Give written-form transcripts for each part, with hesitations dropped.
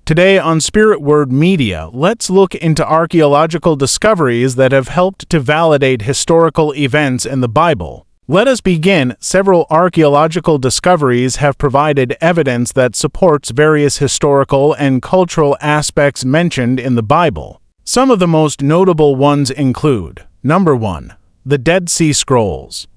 Today on Spirit Word Media, let's look into archaeological discoveries that have helped to validate historical events in the Bible. Let us begin. Several archaeological discoveries have provided evidence that supports various historical and cultural aspects mentioned in the Bible. Some of the most notable ones include: Number 1. The Dead Sea Scrolls.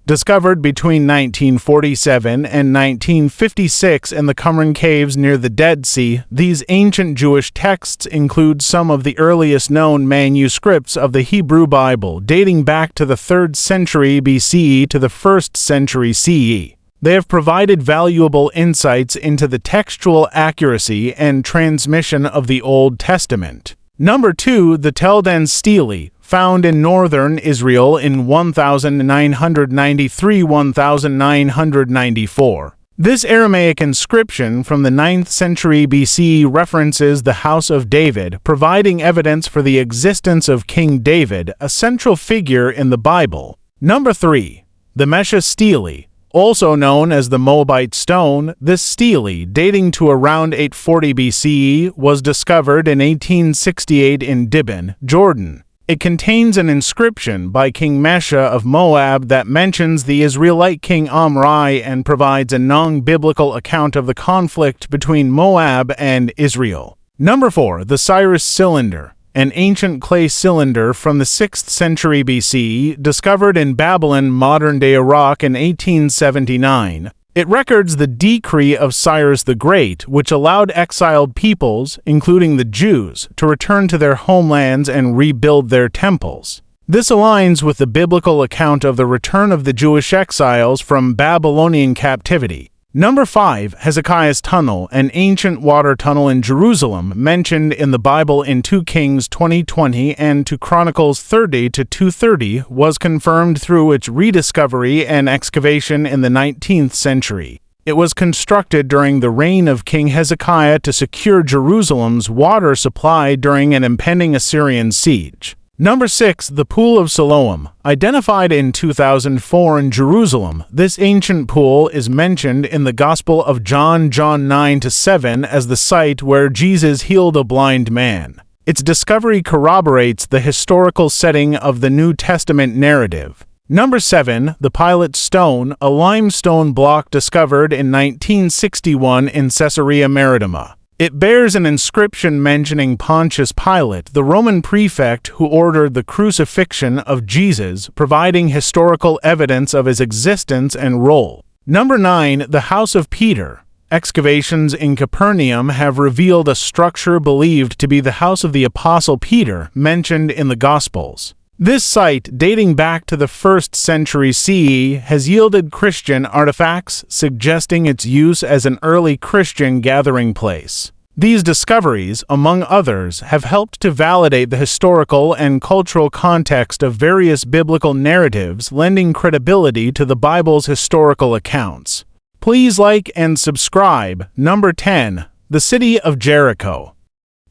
Discovered between 1947 and 1956 in the Qumran caves near the Dead Sea, these ancient Jewish texts include some of the earliest known manuscripts of the Hebrew Bible, dating back to the 3rd century BCE to the 1st century CE. They have provided valuable insights into the textual accuracy and transmission of the Old Testament. Number 2. The Tel Dan Stele, found in northern Israel in 1993-1994. This Aramaic inscription from the 9th century BCE references the House of David, providing evidence for the existence of King David, a central figure in the Bible. Number 3. The Mesha Stele. Also known as the Moabite stone, this stele, dating to around 840 BCE, was discovered in 1868 in Dibon, Jordan. It contains an inscription by King Mesha of Moab that mentions the Israelite king Omri and provides a non-biblical account of the conflict between Moab and Israel. Number 4. The Cyrus Cylinder. An ancient clay cylinder from the 6th century BCE, discovered in Babylon, modern-day Iraq in 1879. It records the decree of Cyrus the Great, which allowed exiled peoples, including the Jews, to return to their homelands and rebuild their temples. This aligns with the biblical account of the return of the Jewish exiles from Babylonian captivity. Number 5. Hezekiah's Tunnel, an ancient water tunnel in Jerusalem, mentioned in the Bible in 2 Kings 20:20 and 2 Chronicles 30-230, was confirmed through its rediscovery and excavation in the 19th century. It was constructed during the reign of King Hezekiah to secure Jerusalem's water supply during an impending Assyrian siege. Number 6. The Pool of Siloam. Identified in 2004 in Jerusalem, this ancient pool is mentioned in the Gospel of John 9-7 as the site where Jesus healed a blind man. Its discovery corroborates the historical setting of the New Testament narrative. Number 7. The Pilate Stone, a limestone block discovered in 1961 in Caesarea Maritima. It bears an inscription mentioning Pontius Pilate, the Roman prefect who ordered the crucifixion of Jesus, providing historical evidence of his existence and role. Number 9. The House of Peter. Excavations in Capernaum have revealed a structure believed to be the house of the Apostle Peter, mentioned in the Gospels. This site, dating back to the 1st century CE, has yielded Christian artifacts, suggesting its use as an early Christian gathering place. These discoveries, among others, have helped to validate the historical and cultural context of various biblical narratives, lending credibility to the Bible's historical accounts. Please like and subscribe. Number 10. The City of Jericho.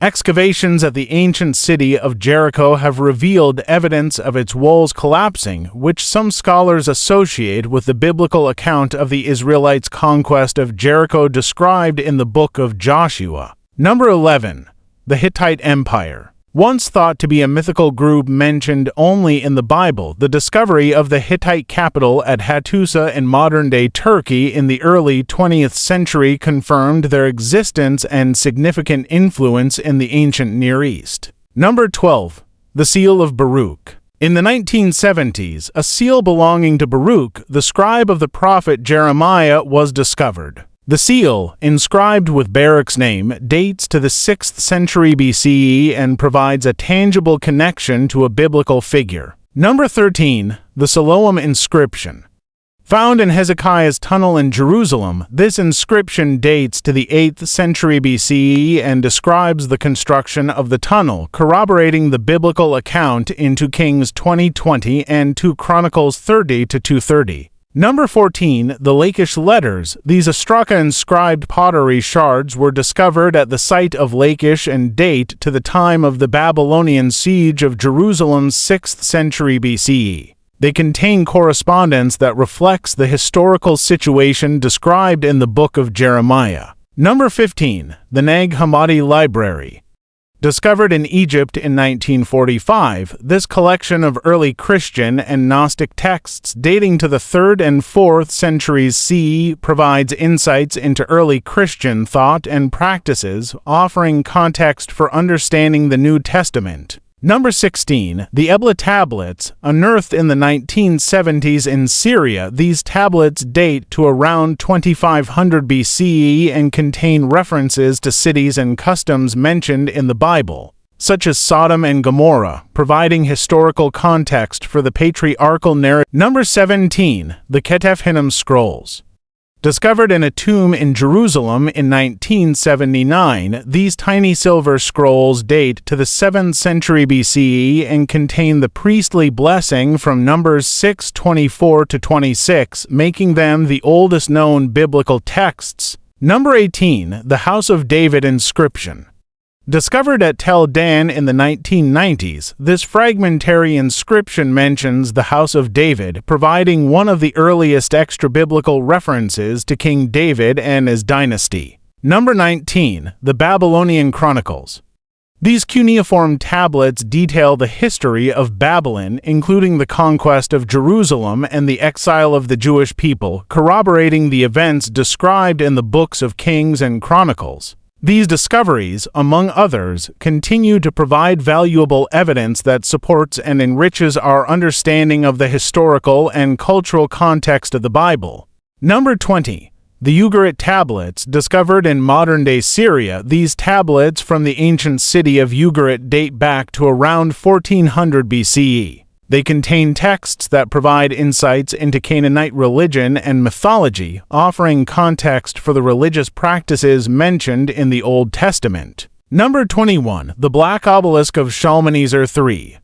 Excavations at the ancient city of Jericho have revealed evidence of its walls collapsing, which some scholars associate with the biblical account of the Israelites' conquest of Jericho described in the book of Joshua. Number 11. The Hittite Empire. Once thought to be a mythical group mentioned only in the Bible, the discovery of the Hittite capital at Hattusa in modern-day Turkey in the early 20th century confirmed their existence and significant influence in the ancient Near East. Number 12. The Seal of Baruch. In the 1970s, a seal belonging to Baruch, the scribe of the prophet Jeremiah, was discovered. The seal, inscribed with Baruch's name, dates to the 6th century BCE and provides a tangible connection to a biblical figure. Number 13. The Siloam Inscription. Found in Hezekiah's Tunnel in Jerusalem, this inscription dates to the 8th century BCE and describes the construction of the tunnel, corroborating the biblical account in 2 Kings 20:20 and 2 Chronicles 30-230. Number 14. The Lachish Letters. These Ostraka-inscribed pottery shards were discovered at the site of Lachish and date to the time of the Babylonian siege of Jerusalem's 6th century BCE. They contain correspondence that reflects the historical situation described in the book of Jeremiah. Number 15. The Nag Hammadi Library. Discovered in Egypt in 1945, this collection of early Christian and Gnostic texts dating to the 3rd and 4th centuries CE provides insights into early Christian thought and practices, offering context for understanding the New Testament. Number 16. The Ebla Tablets, unearthed in the 1970s in Syria. These tablets date to around 2500 BCE and contain references to cities and customs mentioned in the Bible, such as Sodom and Gomorrah, providing historical context for the patriarchal narrative. Number 17. The Ketef Hinnom Scrolls. Discovered in a tomb in Jerusalem in 1979, these tiny silver scrolls date to the 7th century BCE and contain the priestly blessing from Numbers 6:24 to 26, making them the oldest known biblical texts. Number 18. The House of David inscription. Discovered at Tel Dan in the 1990s, this fragmentary inscription mentions the House of David, providing one of the earliest extra-biblical references to King David and his dynasty. Number 19. The Babylonian Chronicles. These cuneiform tablets detail the history of Babylon, including the conquest of Jerusalem and the exile of the Jewish people, corroborating the events described in the books of Kings and Chronicles. These discoveries, among others, continue to provide valuable evidence that supports and enriches our understanding of the historical and cultural context of the Bible. Number 20. The Ugarit Tablets, discovered in modern-day Syria. These tablets from the ancient city of Ugarit date back to around 1400 BCE. They contain texts that provide insights into Canaanite religion and mythology, offering context for the religious practices mentioned in the Old Testament. Number 21. The Black Obelisk of Shalmaneser III.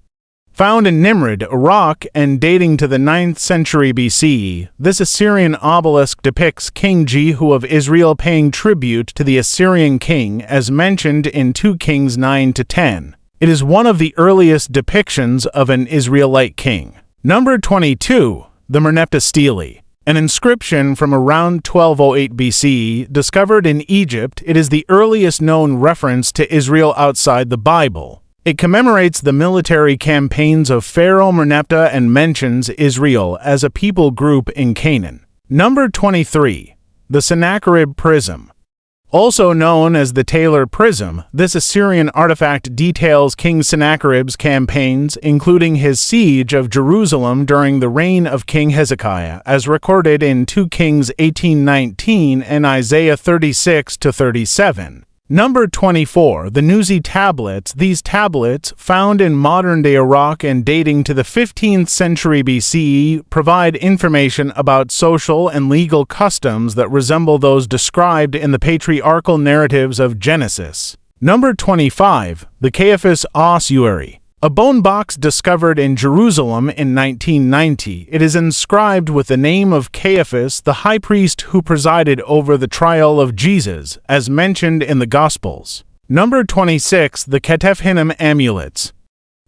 Found in Nimrud, Iraq, and dating to the 9th century BCE, this Assyrian obelisk depicts King Jehu of Israel paying tribute to the Assyrian king, as mentioned in 2 Kings 9-10. It is one of the earliest depictions of an Israelite king. Number 22. The Merneptah Stele. An inscription from around 1208 BCE, discovered in Egypt. It is the earliest known reference to Israel outside the Bible. It commemorates the military campaigns of Pharaoh Merneptah and mentions Israel as a people group in Canaan. Number 23. The Sennacherib Prism. Also known as the Taylor Prism, this Assyrian artifact details King Sennacherib's campaigns, including his siege of Jerusalem during the reign of King Hezekiah, as recorded in 2 Kings 18:19 and Isaiah 36-37. Number 24. The Nuzi Tablets. These tablets, found in modern-day Iraq and dating to the 15th century BCE, provide information about social and legal customs that resemble those described in the patriarchal narratives of Genesis. Number 25. The Caiaphas ossuary. A bone box discovered in Jerusalem in 1990. It is inscribed with the name of Caiaphas, the high priest who presided over the trial of Jesus, as mentioned in the Gospels. Number 26. The Ketef Hinnom amulets.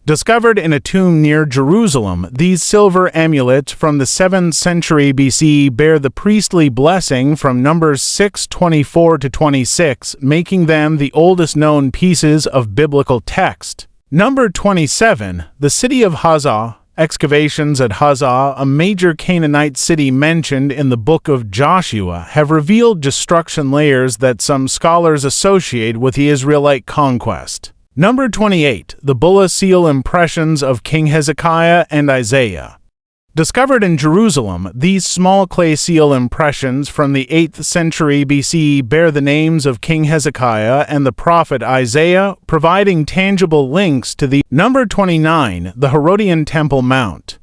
Discovered in a tomb near Jerusalem, these silver amulets from the 7th century BCE bear the priestly blessing from Numbers 6:24 to 26, making them the oldest known pieces of biblical text. Number 27. The city of Hazah. Excavations at Hazah, a major Canaanite city mentioned in the book of Joshua, have revealed destruction layers that some scholars associate with the Israelite conquest. Number 28. The Bulla seal impressions of King Hezekiah and Isaiah. Discovered in Jerusalem, these small clay seal impressions from the 8th century BCE bear the names of King Hezekiah and the prophet Isaiah, providing tangible links to the. Number 29. The Herodian Temple Mount.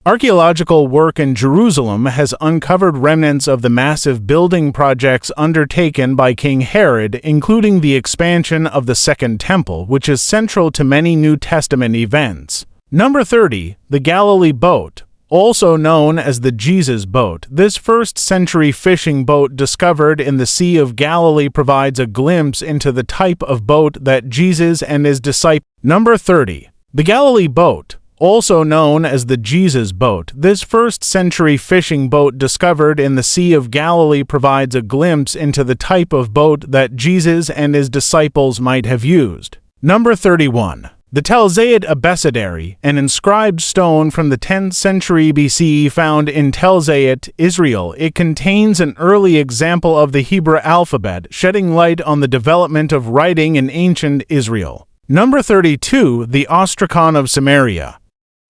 Archaeological work in Jerusalem has uncovered remnants of the massive building projects undertaken by King Herod, including the expansion of the Second Temple, which is central to many New Testament events. Number 30. The Galilee Boat. Also known as the Jesus Boat, this 1st century fishing boat discovered in the Sea of Galilee provides a glimpse into the type of boat that Jesus and his disciples. Number 30. The Galilee Boat, also known as the Jesus boat. This first-century fishing boat discovered in the Sea of Galilee provides a glimpse into the type of boat that Jesus and his disciples might have used. Number 31. The Tel Zayit Abecedary, an inscribed stone from the 10th century BCE found in Tel Zayit, Israel. It contains an early example of the Hebrew alphabet, shedding light on the development of writing in ancient Israel. Number 32. The Ostracon of Samaria.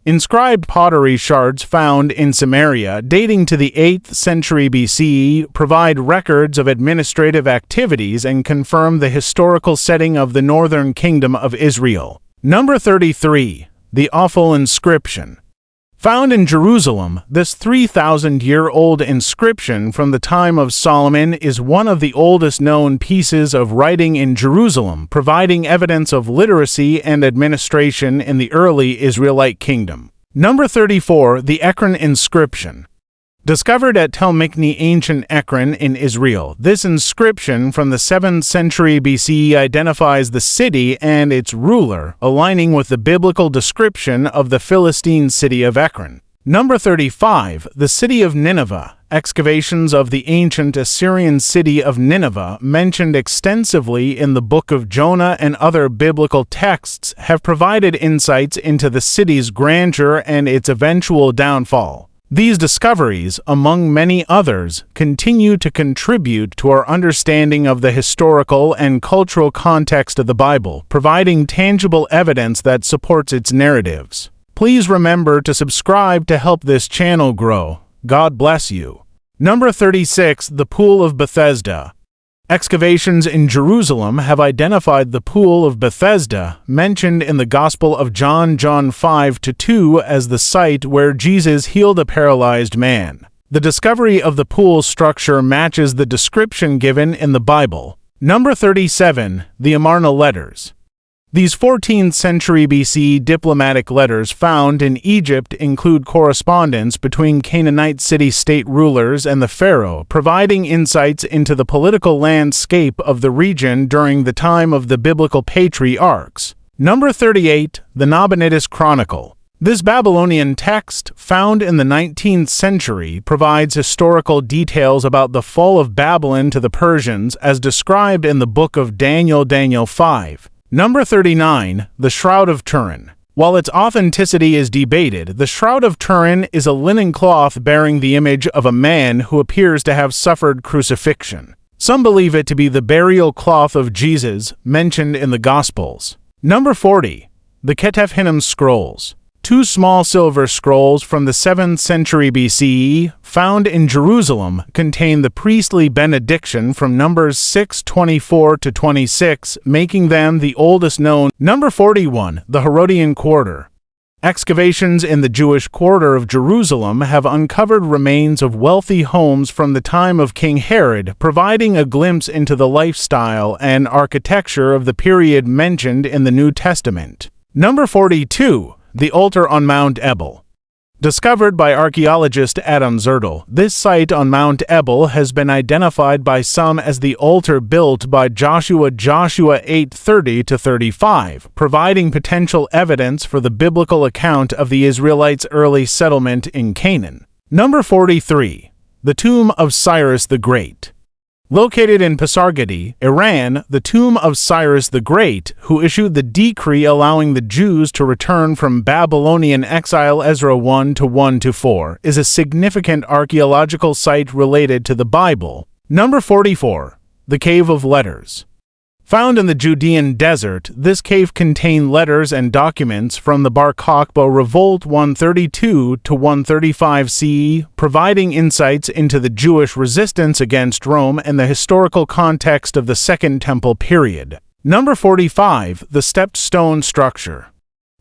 Inscribed pottery shards found in Samaria, dating to the 8th century BCE, provide records of administrative activities and confirm the historical setting of the northern kingdom of Israel. Number 33. The Awful Inscription. Found in Jerusalem, this 3,000-year-old inscription from the time of Solomon is one of the oldest known pieces of writing in Jerusalem, providing evidence of literacy and administration in the early Israelite kingdom. Number 34. The Ekron Inscription. Discovered at Tel Mikne, ancient Ekron in Israel, this inscription from the 7th century BCE identifies the city and its ruler, aligning with the biblical description of the Philistine city of Ekron. Number 35. The City of Nineveh. Excavations of the ancient Assyrian city of Nineveh, mentioned extensively in the Book of Jonah and other biblical texts, have provided insights into the city's grandeur and its eventual downfall. These discoveries, among many others, continue to contribute to our understanding of the historical and cultural context of the Bible, providing tangible evidence that supports its narratives. Please remember to subscribe to help this channel grow. God bless you. Number 36. The Pool of Bethesda. Excavations in Jerusalem have identified the Pool of Bethesda, mentioned in the Gospel of John 5:2, as the site where Jesus healed a paralyzed man. The discovery of the pool structure matches the description given in the Bible. Number 37. The Amarna Letters. These 14th century BC diplomatic letters found in Egypt include correspondence between Canaanite city-state rulers and the pharaoh, providing insights into the political landscape of the region during the time of the biblical patriarchs. Number 38. The Nabonidus Chronicle. This Babylonian text, found in the 19th century, provides historical details about the fall of Babylon to the Persians as described in the book of Daniel 5. Number 39. The Shroud of Turin. While its authenticity is debated, the Shroud of Turin is a linen cloth bearing the image of a man who appears to have suffered crucifixion. Some believe it to be the burial cloth of Jesus, mentioned in the Gospels. Number 40. The Ketef Hinnom Scrolls. Two small silver scrolls from the 7th century BCE, found in Jerusalem, contain the priestly benediction from Numbers 6:24-26, making them the oldest known. Number 41. The Herodian Quarter. Excavations in the Jewish quarter of Jerusalem have uncovered remains of wealthy homes from the time of King Herod, providing a glimpse into the lifestyle and architecture of the period mentioned in the New Testament. Number 42. The Altar on Mount Ebal. Discovered by archaeologist Adam Zertel, this site on Mount Ebal has been identified by some as the altar built by Joshua 8:30-35, providing potential evidence for the biblical account of the Israelites' early settlement in Canaan. Number 43. The Tomb of Cyrus the Great. Located in Pasargadae, Iran, the tomb of Cyrus the Great, who issued the decree allowing the Jews to return from Babylonian exile Ezra 1:1-4, is a significant archaeological site related to the Bible. Number 44. The Cave of Letters. Found in the Judean desert, this cave contained letters and documents from the Bar Kokhba revolt 132-135 CE, providing insights into the Jewish resistance against Rome and the historical context of the Second Temple period. Number 45. The Stepped Stone Structure.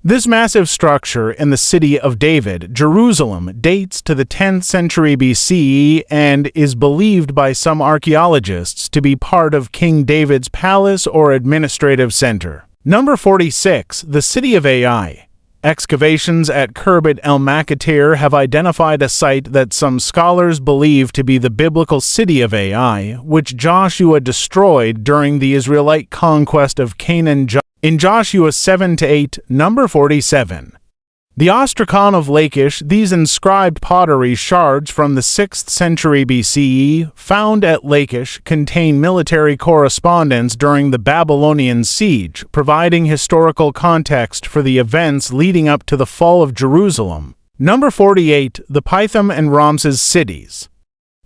This massive structure in the city of David, Jerusalem, dates to the 10th century BCE and is believed by some archaeologists to be part of King David's palace or administrative center. Number 46. The City of Ai. Excavations at Khirbet el-Makatir have identified a site that some scholars believe to be the biblical city of Ai, which Joshua destroyed during the Israelite conquest of Canaan in Joshua 7-8. Number 47. The Ostracon of Lachish, these inscribed pottery shards from the 6th century BCE, found at Lachish, contain military correspondence during the Babylonian siege, providing historical context for the events leading up to the fall of Jerusalem. Number 48. The Pithom and Ramses cities.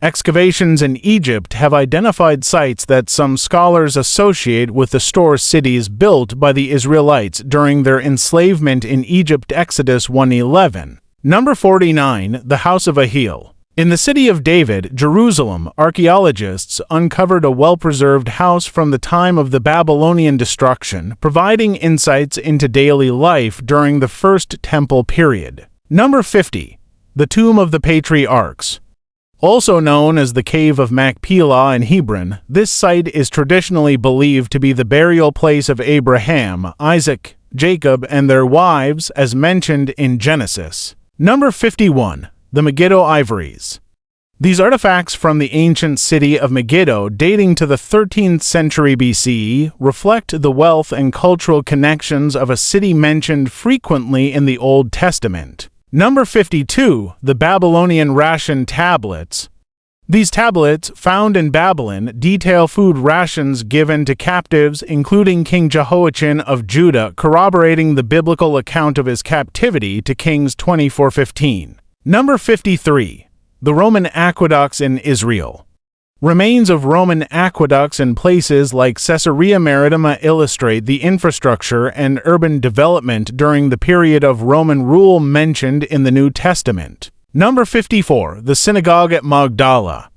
Excavations in Egypt have identified sites that some scholars associate with the store cities built by the Israelites during their enslavement in Egypt. Exodus 1:11. Number 49. The House of Ahil. In the city of David, Jerusalem, archaeologists uncovered a well-preserved house from the time of the Babylonian destruction, providing insights into daily life during the First Temple period. Number 50. The Tomb of the Patriarchs. Also known as the Cave of Machpelah in Hebron, this site is traditionally believed to be the burial place of Abraham, Isaac, Jacob, and their wives, as mentioned in Genesis. Number 51. The Megiddo Ivories. These artifacts from the ancient city of Megiddo, dating to the 13th century BCE, reflect the wealth and cultural connections of a city mentioned frequently in the Old Testament. Number 52. The Babylonian Ration Tablets. These tablets, found in Babylon, detail food rations given to captives, including King Jehoiachin of Judah, corroborating the biblical account of his captivity to Kings 24:15. Number 53. The Roman Aqueducts in Israel. Remains of Roman aqueducts in places like Caesarea Maritima illustrate the infrastructure and urban development during the period of Roman rule mentioned in the New Testament. Number 54. The Synagogue at Magdala.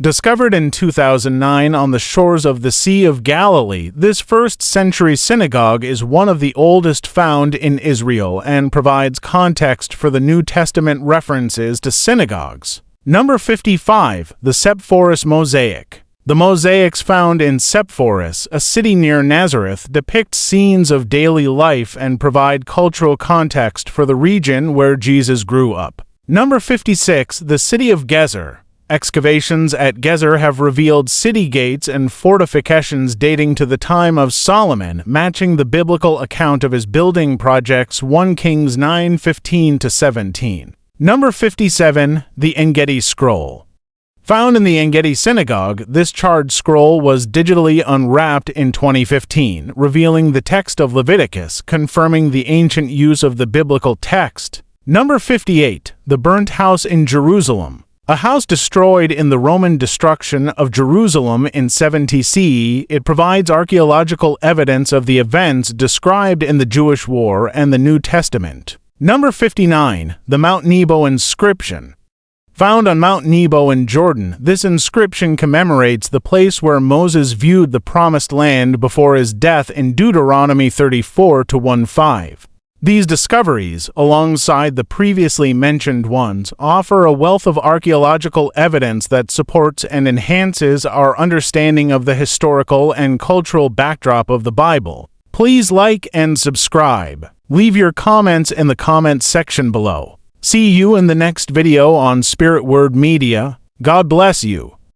Discovered in 2009 on the shores of the Sea of Galilee, this first-century synagogue is one of the oldest found in Israel and provides context for the New Testament references to synagogues. Number 55. The Sepphoris Mosaic. The mosaics found in Sepphoris, a city near Nazareth, depict scenes of daily life and provide cultural context for the region where Jesus grew up. Number 56. The City of Gezer. Excavations at Gezer have revealed city gates and fortifications dating to the time of Solomon, matching the biblical account of his building projects 1 Kings 9:15-17. Number 57. The Engedi Scroll. Found in the Engedi Synagogue, this charred scroll was digitally unwrapped in 2015, revealing the text of Leviticus, confirming the ancient use of the biblical text. Number 58. The Burnt House in Jerusalem. A house destroyed in the Roman destruction of Jerusalem in 70 CE, it provides archaeological evidence of the events described in the Jewish War and the New Testament. Number 59. The Mount Nebo inscription. Found on Mount Nebo in Jordan, this inscription commemorates the place where Moses viewed the Promised Land before his death in Deuteronomy 34:1-5. These discoveries, alongside the previously mentioned ones, offer a wealth of archaeological evidence that supports and enhances our understanding of the historical and cultural backdrop of the Bible. Please like and subscribe. Leave your comments in the comments section below. See you in the next video on Spirit Word Media. God bless you.